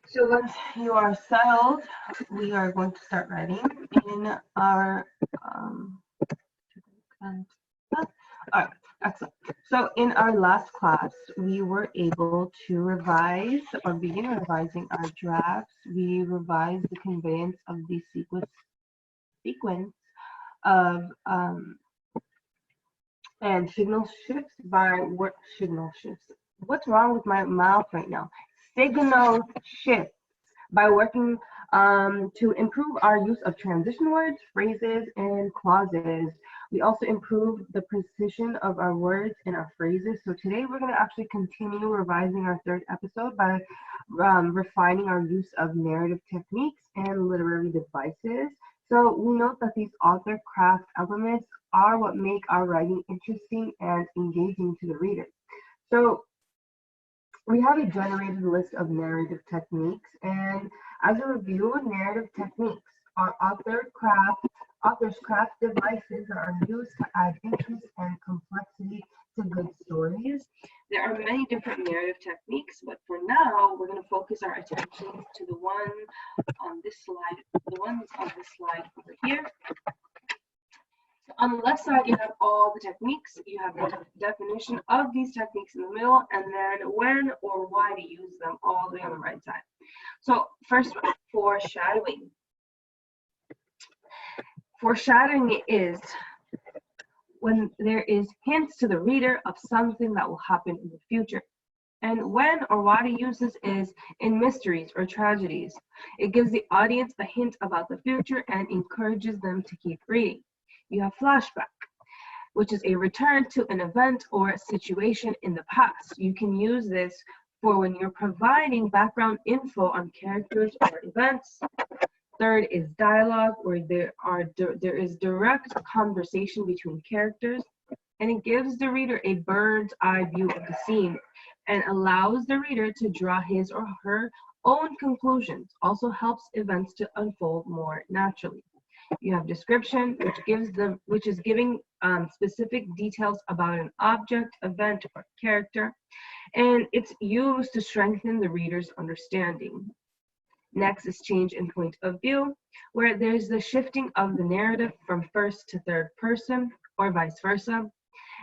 So once you are settled, we are going to start writing in our all right, excellent. So in our last class, we were able to revise or begin revising our drafts. We revised the conveyance of the sequence of and signal shifts by what signal shifts. What's wrong with my mouth right now? Signal shifts by working to improve our use of transition words, phrases, and clauses. We also improved the precision of our words and our phrases. So today we're going to actually continue revising our third episode by refining our use of narrative techniques and literary devices. So we note that these author craft elements are what make our writing interesting and engaging to the reader. So we have a generated list of narrative techniques, and as a review, narrative techniques are author's craft devices that are used to add interest and complexity to good stories. There are many different narrative techniques, but for now, we're going to focus our attention to the one on this slide, the ones on this slide over here. On the left side, you have all the techniques. You have the definition of these techniques in the middle, and then when or why to use them all the way on the right side. So first one, foreshadowing. Foreshadowing is when there is hints to the reader of something that will happen in the future. And when or why to use this is in mysteries or tragedies. It gives the audience a hint about the future and encourages them to keep reading. You have flashback, which is a return to an event or a situation in the past. You can use this for when you're providing background info on characters or events. Third is dialogue, where there is direct conversation between characters, and it gives the reader a bird's eye view of the scene and allows the reader to draw his or her own conclusions. Also helps events to unfold more naturally. You have description, which is giving specific details about an object, event, or character, and it's used to strengthen the reader's understanding. Next is change in point of view, where there's the shifting of the narrative from first to third person, or vice versa,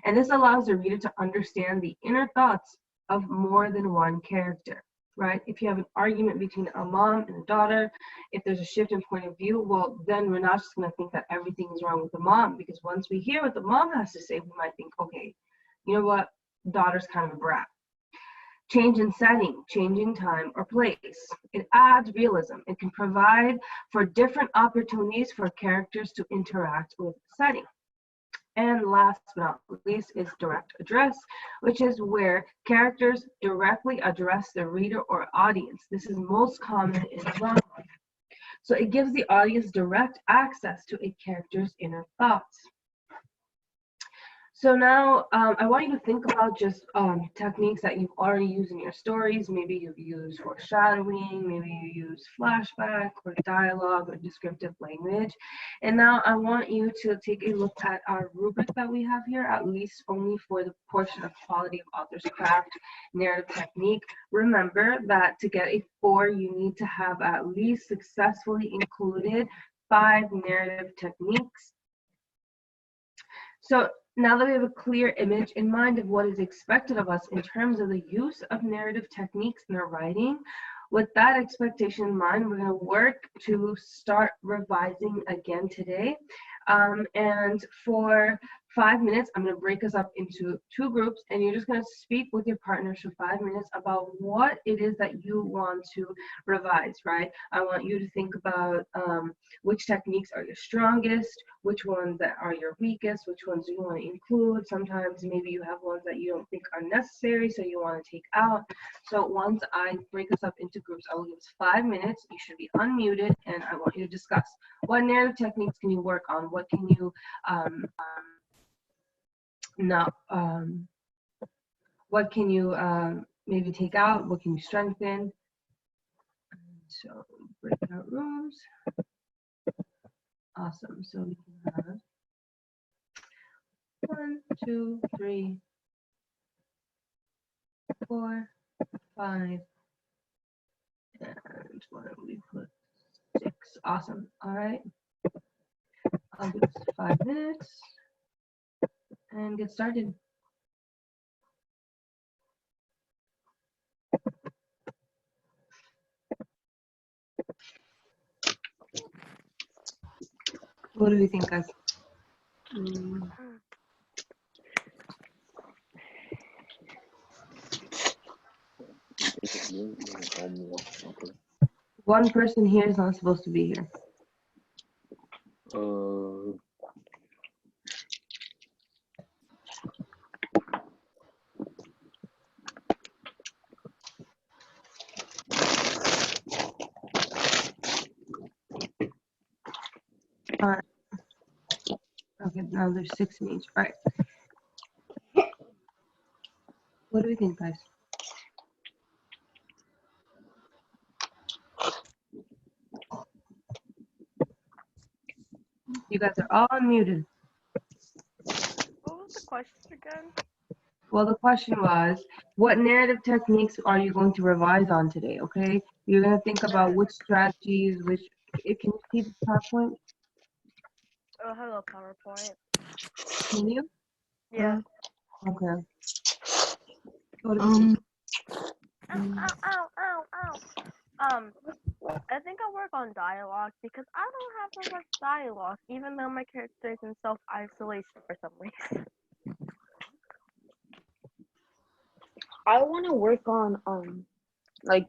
and this allows the reader to understand the inner thoughts of more than one character. Right? If you have an argument between a mom and a daughter, if there's a shift in point of view, well, then we're not just going to think that everything is wrong with the mom, because once we hear what the mom has to say, we might think, okay, you know what, daughter's kind of a brat. Change in setting, change in time or place. It adds realism. It can provide for different opportunities for characters to interact with the setting. And last but not least is direct address, which is where characters directly address the reader or audience. This is most common in drama. So it gives the audience direct access to a character's inner thoughts. So now I want you to think about just techniques that you've already used in your stories. Maybe you've used foreshadowing, maybe you use flashback or dialogue or descriptive language. And now I want you to take a look at our rubric that we have here, at least only for the portion of quality of author's craft narrative technique. Remember that to get a 4, you need to have at least successfully included 5 narrative techniques. So now that we have a clear image in mind of what is expected of us in terms of the use of narrative techniques in our writing, with that expectation in mind, we're going to work to start revising again today. And for 5 minutes, I'm going to break us up into 2 groups, and you're just going to speak with your partners for 5 minutes about what it is that you want to revise, right? I want you to think about which techniques are your strongest, which ones that are your weakest, which ones do you want to include. Sometimes maybe you have ones that you don't think are necessary, so you want to take out. So once I break us up into groups, I will give us 5 minutes. You should be unmuted, and I want you to discuss what narrative techniques can you work on, what can you what can you maybe take out, what can you strengthen. So breakout rooms. Awesome. So we can have 1, 2, 3, 4, 5, and why don't we put 6? Awesome. All right. I'll give us 5 minutes and get started. What do we think, guys? One person here is not supposed to be here. All right. Okay, now there's 6 in each. All right. What do we think, guys? You guys are all unmuted. What was the question again? Well, the question was, what narrative techniques are you going to revise on today, okay? You're going to think about which strategies, can you see the PowerPoint? Oh, hello, PowerPoint. Can you? Yeah. Okay. What do we think? I think I'll work on dialogue because I don't have that much dialogue, even though my character is in self-isolation for some reason. I want to work on like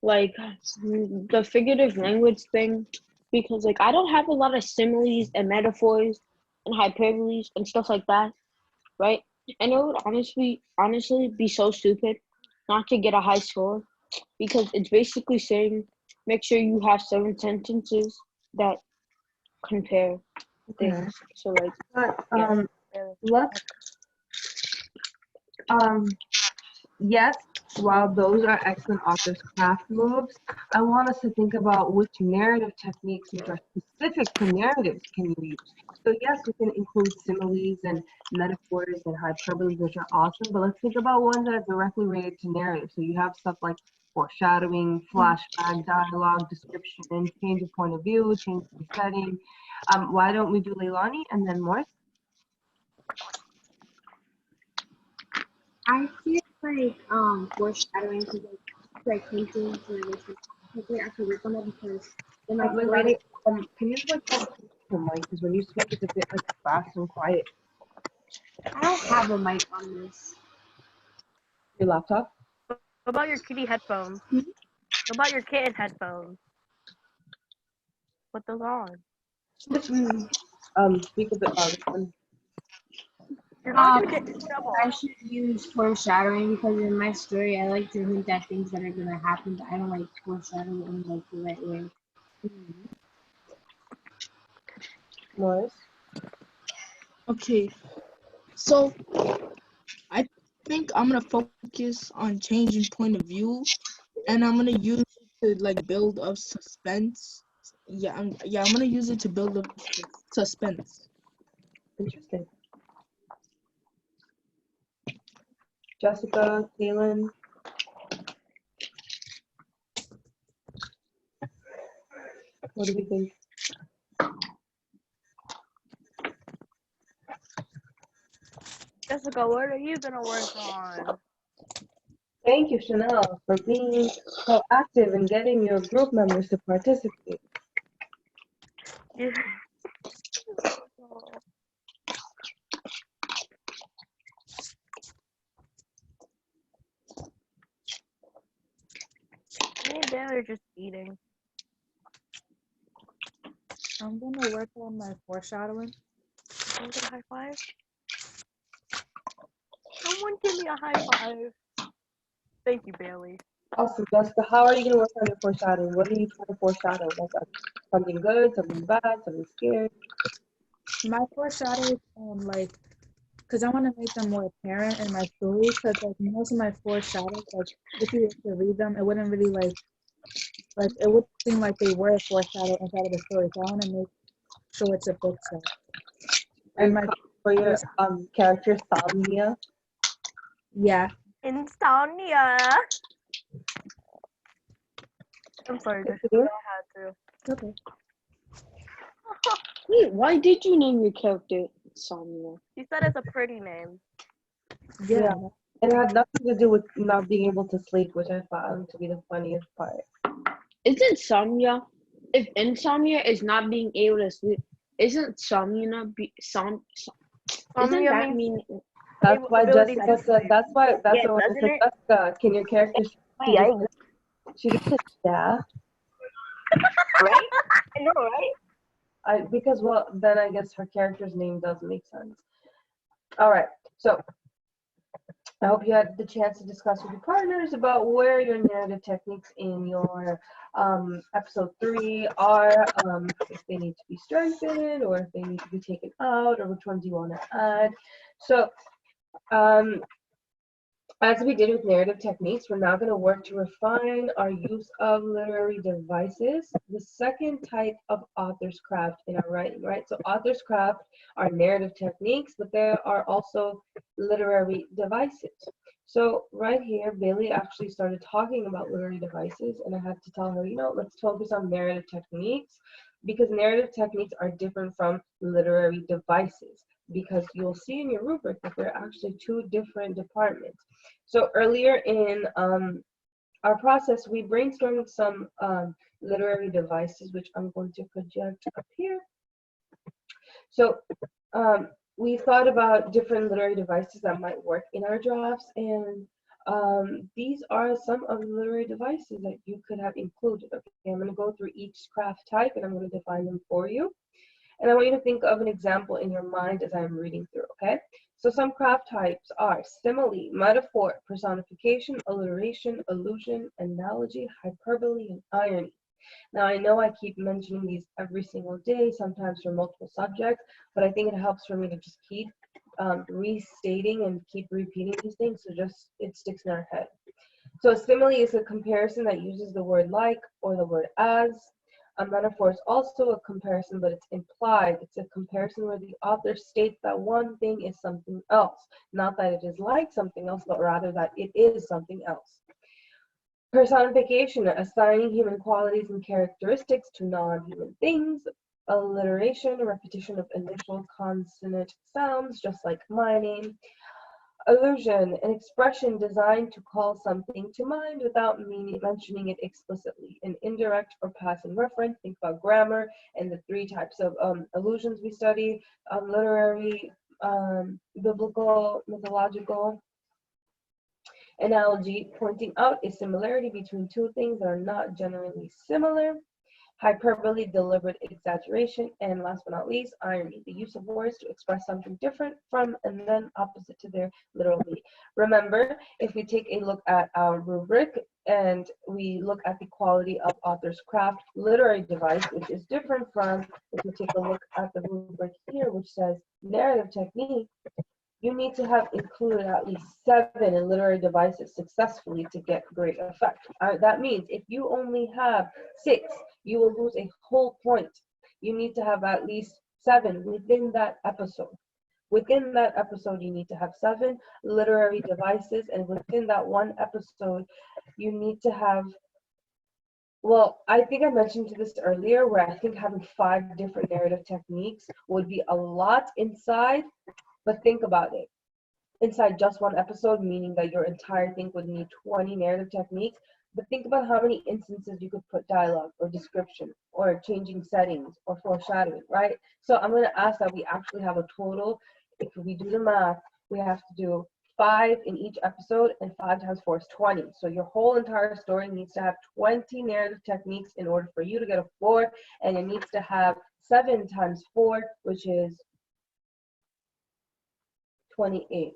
like the figurative language thing, because like I don't have a lot of similes and metaphors and hyperboles and stuff like that, right? And it would honestly be so stupid not to get a high score, because it's basically saying make sure you have 7 sentences that compare things. So like Let's yes, while those are excellent author's craft moves, I want us to think about which narrative techniques which are specific to narratives can you use. So yes, we can include similes and metaphors and hyperboles, which are awesome, but let's think about ones that are directly related to narrative. So you have stuff like foreshadowing, flashback, dialogue, description, and change of point of view, change the setting. Why don't we do Leilani and then Morris? I feel like foreshadowing to like painting to relationship. I could work on that because in my Leilani, can you like talk to the mic, because when you speak it's a bit like fast and quiet. I don't have a mic on this. Your laptop? What about your kitty headphones? What about your kitten headphones? Put those on. Speak a bit louder. You're not gonna get in trouble. I should use foreshadowing because in my story I like to hint at things that are gonna happen, but I don't like foreshadowing in like the right way. Morris? Okay, so I think I'm gonna focus on changing point of view, and I'm gonna use it to like build up suspense. I'm gonna use it to build up suspense. Interesting. Jessica, Kaylin? What do we think? Jessica, what are you gonna work on? Thank you, Chanel, for being so active and getting your group members to participate. Yeah. Me and Dan are just eating. I'm gonna work on my foreshadowing. Can we get a high five? Someone give me a high five. Thank you, Bailey. Awesome, Jessica. How are you going to work on your foreshadowing? What are you trying to foreshadow? Like something good, something bad, something scary? My foreshadow is because I want to make them more apparent in my story. Because like most of my foreshadows, like if you were to read them, it wouldn't really like it would seem like they were foreshadowed inside of the story. So I want to make sure it's a book set. And my for your character Salmia. Yeah. Insomnia. I'm sorry, Jessica. Continue. I had to. Okay. Wait, why did you name your character Samia? She said it's a pretty name. Yeah. It had nothing to do with not being able to sleep, which I found to be the funniest part. Isn't Samia, if insomnia is not being able to sleep, isn't Samia not be isn't Somnia that means mean That's why ability to Jessica said. That's why. That's Yeah, why when I doesn't said it? Jessica, can your character? Wait, I She just said yeah. right? I know, right? Because well, then I guess her character's name does make sense. All right. So I hope you had the chance to discuss with your partners about where your narrative techniques in your episode 3 are, if they need to be strengthened or if they need to be taken out, or which ones you want to add. So as we did with narrative techniques, we're now going to work to refine our use of literary devices, the second type of author's craft in our writing, right? So author's craft are narrative techniques, but there are also literary devices. So right here, Bailey actually started talking about literary devices, and I had to tell her, let's focus on narrative techniques, because narrative techniques are different from literary devices, because you'll see in your rubric that there are actually two different departments. So earlier in our process, we brainstormed some literary devices, which I'm going to project up here. So we thought about different literary devices that might work in our drafts, and these are some of the literary devices that you could have included. Okay, I'm going to go through each craft type, and I'm going to define them for you. And I want you to think of an example in your mind as I'm reading through, okay? So some craft types are simile, metaphor, personification, alliteration, allusion, analogy, hyperbole, and irony. Now, I know I keep mentioning these every single day, sometimes for multiple subjects, but I think it helps for me to just keep restating and keep repeating these things so just it sticks in our head. So a simile is a comparison that uses the word like or the word as. A metaphor is also a comparison, but it's implied. It's a comparison where the author states that one thing is something else. Not that it is like something else, but rather that it is something else. Personification, assigning human qualities and characteristics to non-human things. Alliteration, a repetition of initial consonant sounds, just like my name. Allusion, an expression designed to call something to mind without mentioning it explicitly. An indirect or passive reference, think about grammar and the three types of allusions we study, literary, biblical, mythological. Analogy, pointing out a similarity between two things that are not generally similar. Hyperbole, deliberate exaggeration, and last but not least, irony, the use of words to express something different from and then opposite to their literal meaning. Remember, if we take a look at our rubric and we look at the quality of author's craft literary device, which is different from if we take a look at the rubric here, which says narrative technique, you need to have included at least 7 in literary devices successfully to get great effect. That means if you only have 6, you will lose a whole point. You need to have at least 7 within that episode. Within that episode, you need to have 7 literary devices, and within that one episode, you need to have, well, I think I mentioned this earlier, where I think having 5 different narrative techniques would be a lot inside. But think about it. Inside just one episode, meaning that your entire thing would need 20 narrative techniques. But think about how many instances you could put dialogue or description or changing settings or foreshadowing, right? So I'm going to ask that we actually have a total. If we do the math, we have to do 5 in each episode, and 5 times 4 is 20. So your whole entire story needs to have 20 narrative techniques in order for you to get a 4, and it needs to have 7 times 4, which is 28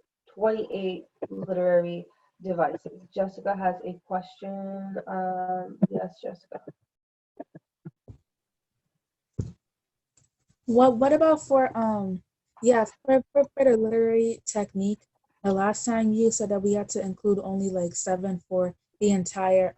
literary devices. Jessica has a question. Yes, Jessica. What about for for the literary technique? The last time you said that we had to include only like 7 for the entire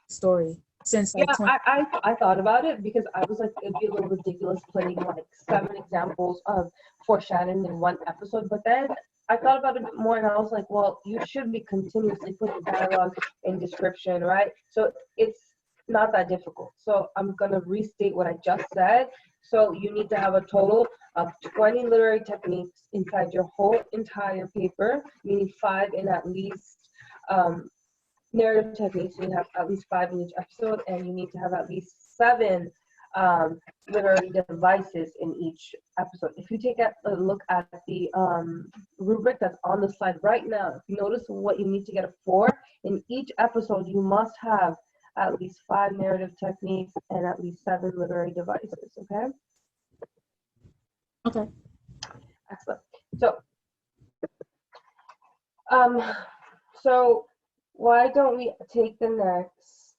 story. Since like Yeah, 20 I thought about it because I was like, it'd be a little ridiculous putting like 7 examples of foreshadowing in one episode. But then I thought about it a bit more, and I was like, well, you should be continuously putting dialogue and description, right? So it's not that difficult. So I'm gonna restate what I just said. So you need to have a total of 20 literary techniques inside your whole entire paper, meaning 5 in at least narrative techniques. You have at least 5 in each episode, and you need to have at least 7 literary devices in each episode. If you take a look at the rubric that's on the slide right now, if you notice what you need to get a 4, in each episode you must have at least 5 narrative techniques and at least 7 literary devices, okay? Okay. Excellent. So why don't we take the next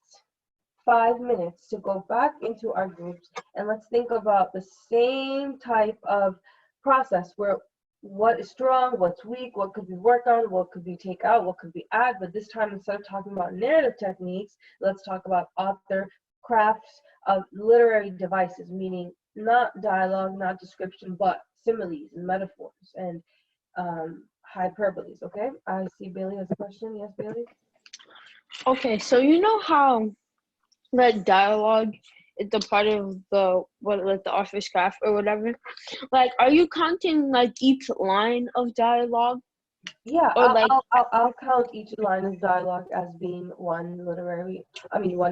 5 minutes to go back into our groups and let's think about the same type of process where what is strong, what's weak, what could we work on, what could we take out, what could we add, but this time instead of talking about narrative techniques, let's talk about author crafts of literary devices, meaning not dialogue, not description, but similes and metaphors and hyperboles, okay? I see Bailey has a question. Yes, Bailey? Okay, so you know how like dialogue is a part of the the author's craft or whatever? Like, are you counting like each line of dialogue? Yeah, Or like I'll count each line of dialogue as being one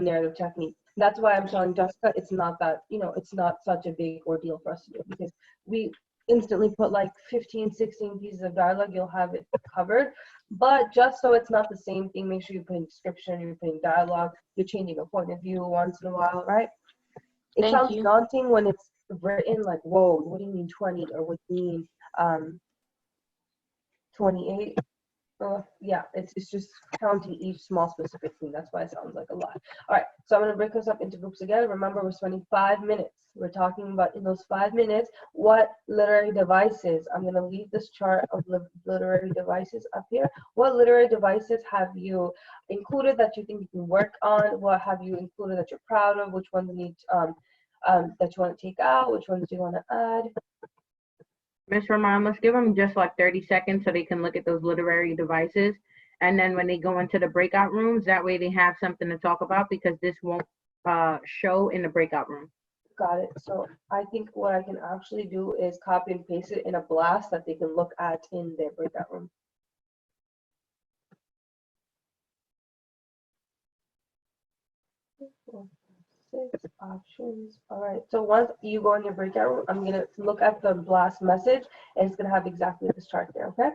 narrative technique. That's why I'm telling Jessica it's not that, it's not such a big ordeal for us to do because we instantly put like 15, 16 pieces of dialogue, you'll have it covered. But just so it's not the same thing, make sure you're putting description, you're putting dialogue, you're changing a point of view once in a while, right? It Thank sounds you. daunting when it's written like, whoa, what do you mean 20 or what do you mean 28? Yeah, it's just counting each small specific thing. That's why it sounds like a lot. All right, so I'm going to break us up into groups again. Remember, we're spending 5 minutes. We're talking about in those 5 minutes what literary devices. I'm going to leave this chart of literary devices up here. What literary devices have you included that you think you can work on? What have you included that you're proud of? Which ones need that you want to take out? Which ones do you want to add? Miss Ramon, let's give them just like 30 seconds so they can look at those literary devices. And then when they go into the breakout rooms, that way they have something to talk about because this won't show in the breakout room. Got it. So I think what I can actually do is copy and paste it in a blast that they can look at in their breakout room. Six options. All right. So once you go in your breakout room, I'm gonna look at the blast message, and it's gonna have exactly this chart there. Okay.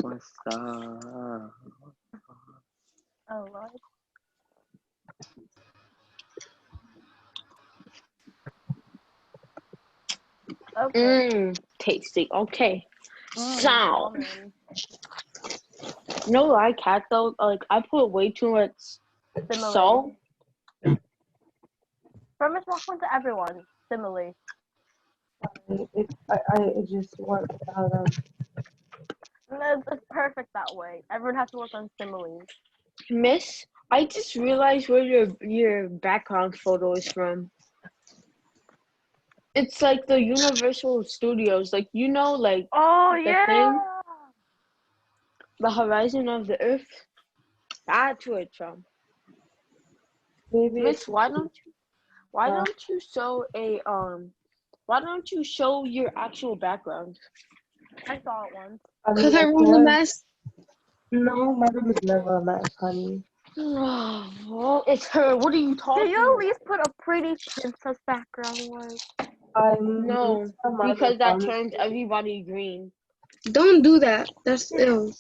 What's up? Oh Lord. Okay. Tasty. Okay. Mm, Sound. ramen. No lie, cat though. Like I put way too much salt. Simile. From Miss Walkman to everyone. Simile. I just want It's perfect that way. Everyone has to work on similes. Miss, I just realized where your background photo is from. It's like the Universal Studios, like like Oh the yeah. thing, the horizon of the Earth. That's where it's from. maybe Miss, why don't you show your actual background? I saw it once. Because I ruined the mess. No, my room is never a mess, honey. Oh, it's her. What are you talking Can you at about? least put a pretty princess background one? No, because that turns everybody green. Don't do that. That's ill.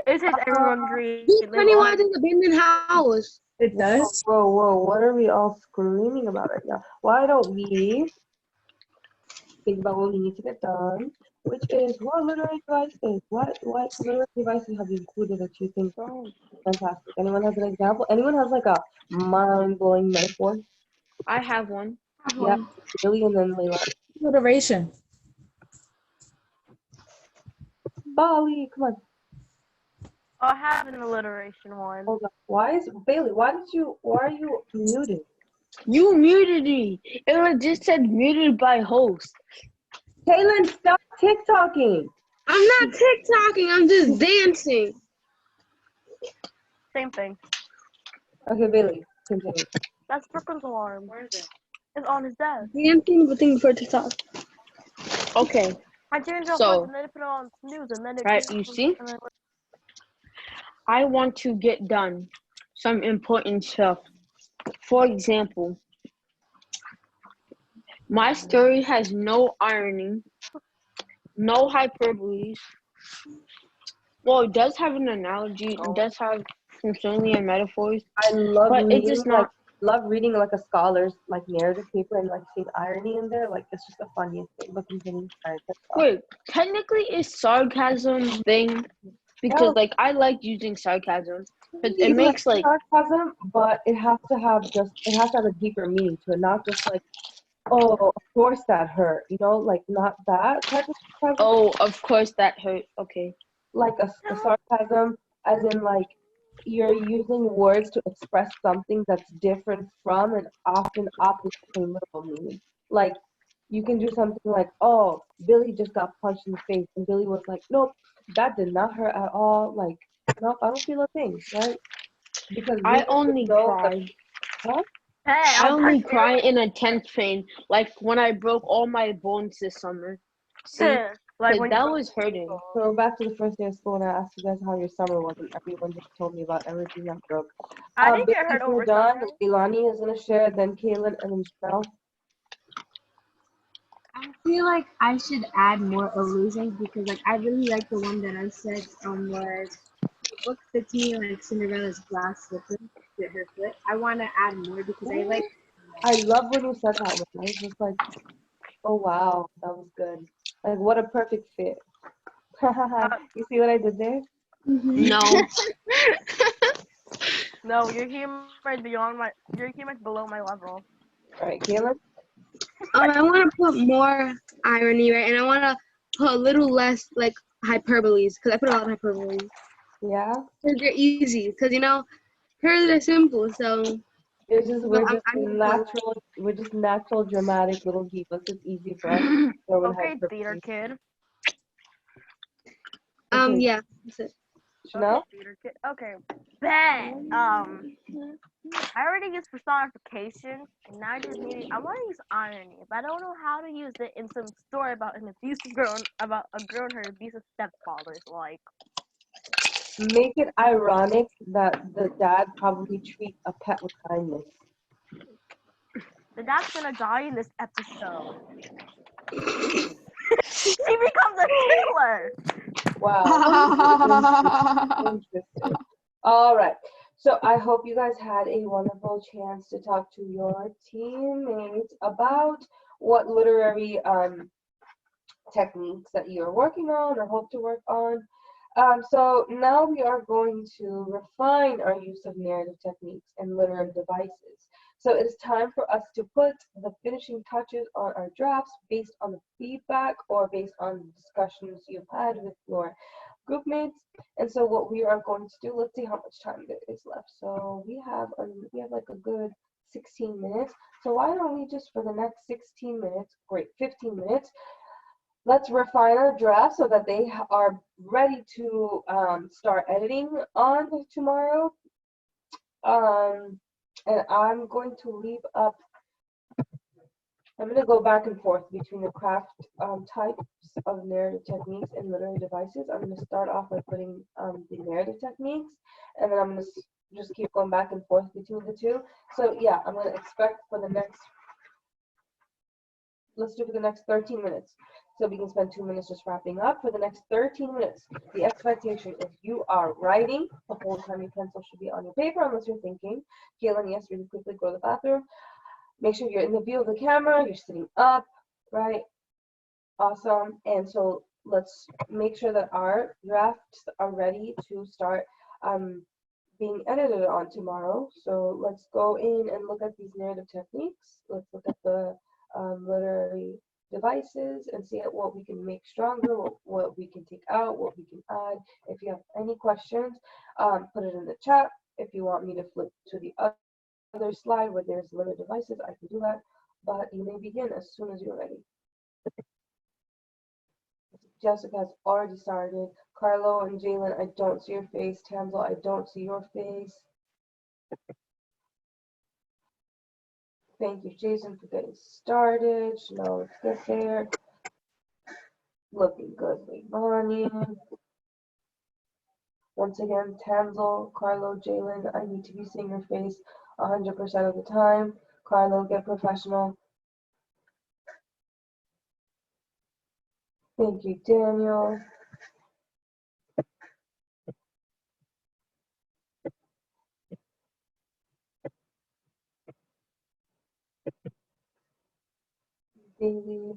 It says everyone green. This Pennywise is abandoned house. It does? Whoa, what are we all screaming about right now? Why don't we think about what we need to get done, which is what literary devices? What literary devices have you included that you think are fantastic? Anyone has an example? Anyone has like a mind-blowing metaphor? I have one. Yeah, Billy and then Layla. Alliteration. Bali, come on. Oh, I have an alliteration one. Hold on. Why is Bailey? Why are you muted? You muted me. It just said muted by host. Kaylin, stop TikToking. I'm not TikToking. I'm just dancing. Same thing. Okay, Bailey, continue. That's Brooklyn's alarm. Where is it? It's on his desk. Dancing, but thing for TikTok. Okay, I changed it So- once and then it put it on snooze and then it right, came you from- see? and then I want to get done some important stuff. For example, my story has no irony, no hyperboles. Well, it does have an analogy, it does have some simile and metaphors, I love but reading it's just not. like a scholar's like narrative paper and like seeing irony in there. Like it's just the funniest thing. But continue. Sorry, that's all. Wait, technically, is sarcasm thing? Because like I like using sarcasm, because it It's makes like sarcasm, but it has to have a deeper meaning to it, not just like, oh, of course that hurt, like not that type of sarcasm. oh, of course that hurt. Okay. Like a sarcasm, as in like you're using words to express something that's different from and often opposite from literal meaning. Like you can do something like, oh, Billy just got punched in the face, and Billy was like, nope, that did not hurt at all. Like, nope, I don't feel a thing, right? Because I we only know that- cry. Huh? Hey, I I'll only touch cry in intense pain, like when I broke all my bones this summer. See, you. Like when that you was hurting. So back to the first day of school, and I asked you guys how your summer was, and everyone just told me about everything that broke. I didn't get Bailey, hurt we're over done. summer. Ilani is gonna share, then Kaylin, and then Chanel. I feel like I should add more illusions because like I really like the one that I said was the book fits me like Cinderella's glass slipper fit her foot. I want to add more because I like I love when you said that one. I was just like, oh wow, that was good. Like what a perfect fit. You see what I did there? No, No, your humor is below my level. All right, Kaylin. I want to put more irony, right? And I want to put a little less like hyperboles because I put a lot of hyperboles. Yeah. Because they're easy. Because hers are simple. So It's just we're just I'm natural dramatic little divas. It's easy for us to throw in Okay, theater hyperbole. kid. Okay, yeah. That's it. Chanel. Okay, theater kid. Okay, bet. I already used personification, and now I want to use irony, but I don't know how to use it in some story about a girl and her abusive stepfathers. Like, Make it ironic that the dad probably treats a pet with kindness. the dad's gonna die in this episode. She becomes a killer. Wow. Interesting. All right. So I hope you guys had a wonderful chance to talk to your teammates about what literary techniques that you're working on or hope to work on. So now we are going to refine our use of narrative techniques and literary devices. So it is time for us to put the finishing touches on our drafts based on the feedback or based on the discussions you've had with your group mates. And so what we are going to do, let's see how much time there is left. So we have like a good 16 minutes. So why don't we just for the next 16 minutes, great, 15 minutes, let's refine our draft so that they are ready to start editing on tomorrow. And I'm going to go back and forth between the craft types of narrative techniques and literary devices. I'm going to start off by putting the narrative techniques, and then I'm going to just keep going back and forth between the two. So yeah, I'm going to expect for the next, let's do for the next 13 minutes. So we can spend 2 minutes just wrapping up. For the next 13 minutes, the expectation is you are writing the whole time. Your pencil should be on your paper unless you're thinking. Kaylin, yes, really quickly go to the bathroom. Make sure you're in the view of the camera. You're sitting up, right? Awesome. And so let's make sure that our drafts are ready to start being edited on tomorrow. So let's go in and look at these narrative techniques. Let's look at the literary devices and see what we can make stronger, what we can take out, what we can add. If you have any questions, put it in the chat. If you want me to flip to the other Other slide where there's limited devices, I can do that, but you may begin as soon as you're ready. Jessica has already started. Carlo and Jalen, I don't see your face. Tamzel, I don't see your face. Thank you, Jason, for getting started. Chanel, let's get there. Looking good, Leivani. Once again, Tamzel, Carlo, Jalen, I need to be seeing your face 100% of the time. Carlo, get professional. Thank you, Daniel. Bailey.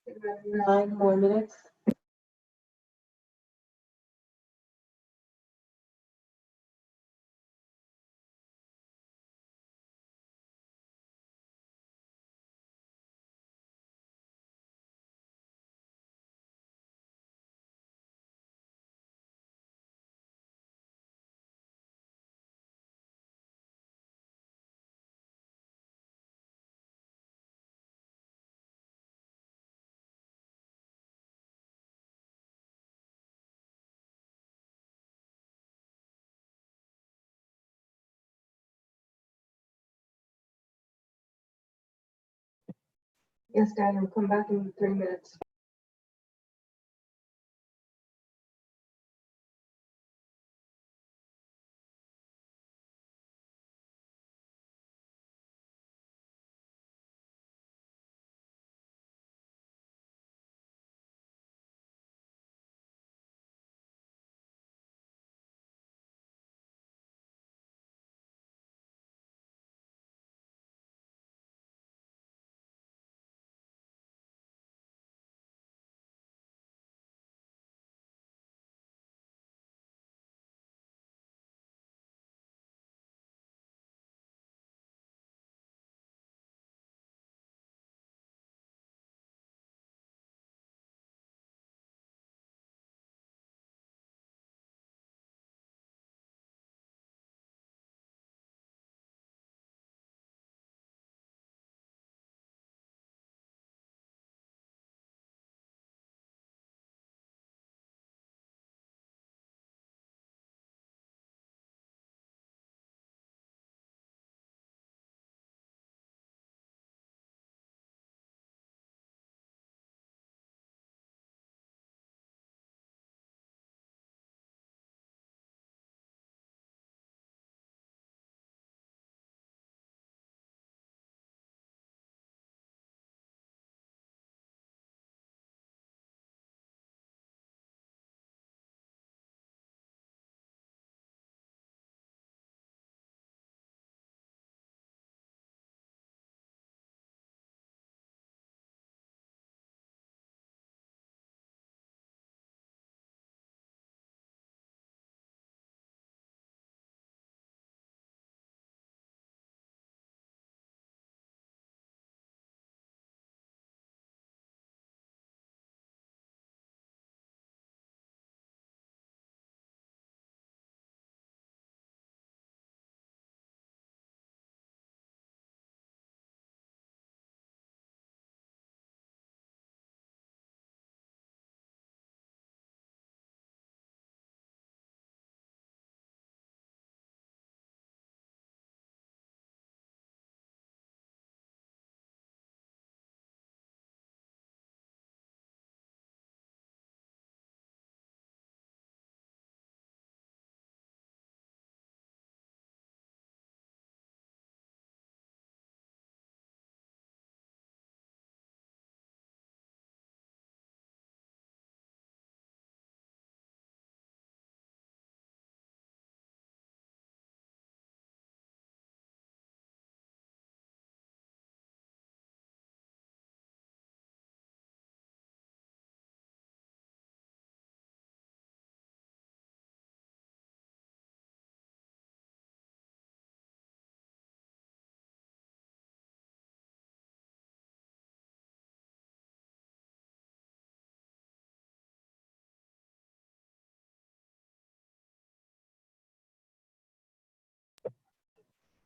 We have 9 more minutes. Yes, Dad, I'm coming back in 3 minutes.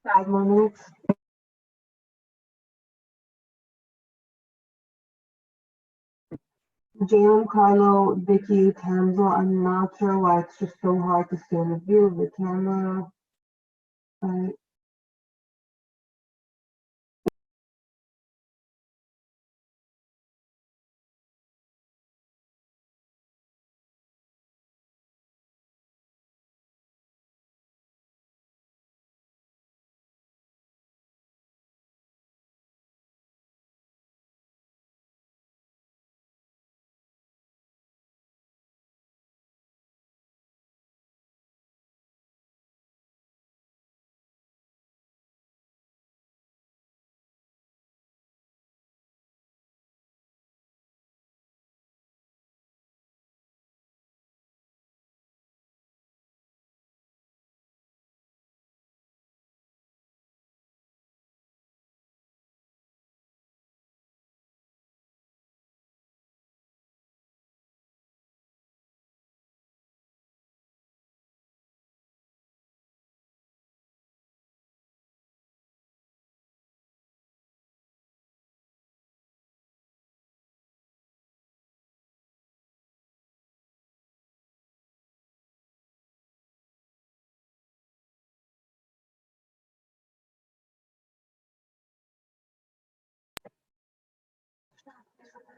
Five more minutes. Jalen, Carlo, Vicky, Tamzo, I'm not sure why it's just so hard to stay in the view of the camera. Right.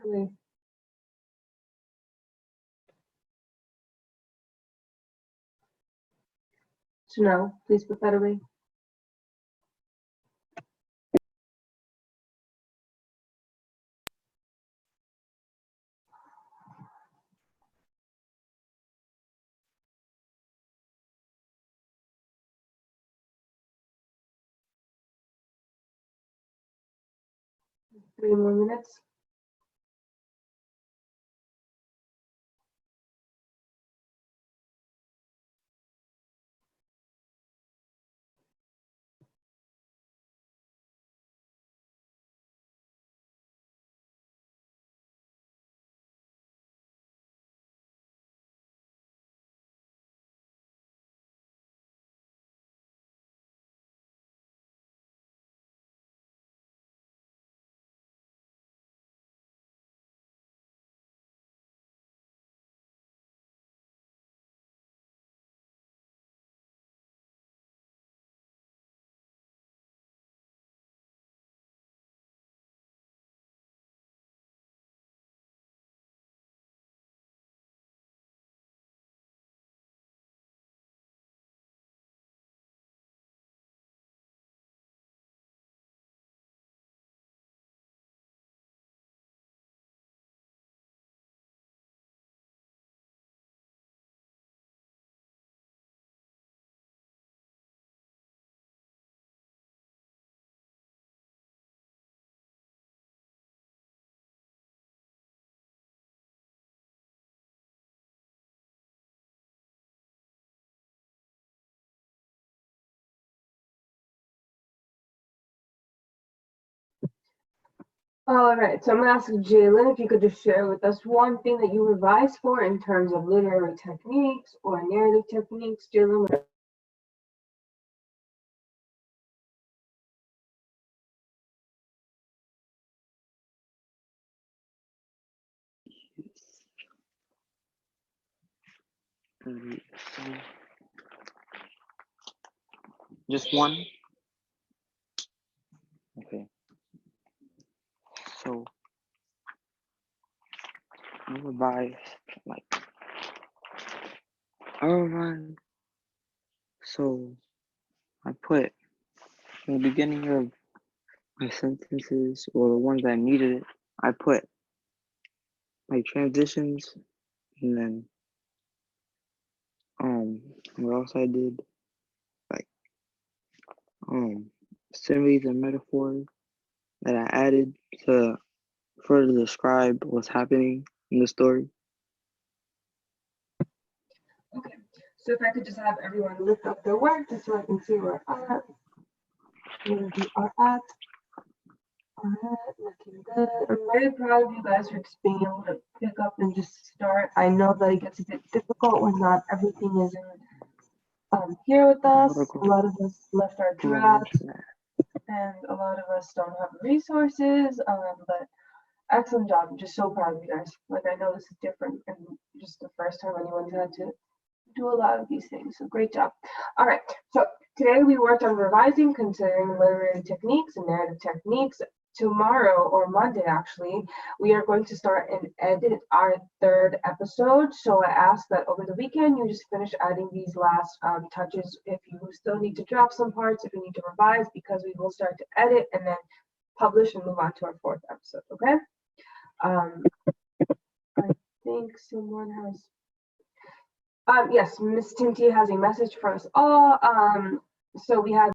Really. So no, please put that away. Three more minutes. All right, so I'm gonna ask Jalen if you could just share with us one thing that you revised for in terms of literary techniques or narrative techniques. Jalen, Alright, so just one. Okay. So I revised like I revised. So I put in the beginning of my sentences or the ones that needed it. I put like transitions and then what else I did like similes and metaphors that I added to further describe what's happening in the story. okay. So if I could just have everyone lift up their work just so I can see where where we are at. All right, looking good. I'm very proud of you guys for just being able to pick up and just start. I know that it gets a bit difficult when not everything is in here with us. A lot of us left our drafts, and a lot of us don't have the resources. But excellent job. I'm just so proud of you guys. Like I know this is different and just the first time anyone's had to do a lot of these things. So great job. All right. So today we worked on revising, considering literary techniques and narrative techniques. Tomorrow or Monday, actually, we are going to start and edit our third episode. So I ask that over the weekend you just finish adding these last touches. If you still need to drop some parts, if you need to revise, because we will start to edit and then publish and move on to our fourth episode. Okay. I think someone has. Yes, Miss Tinty has a message for us all. So we had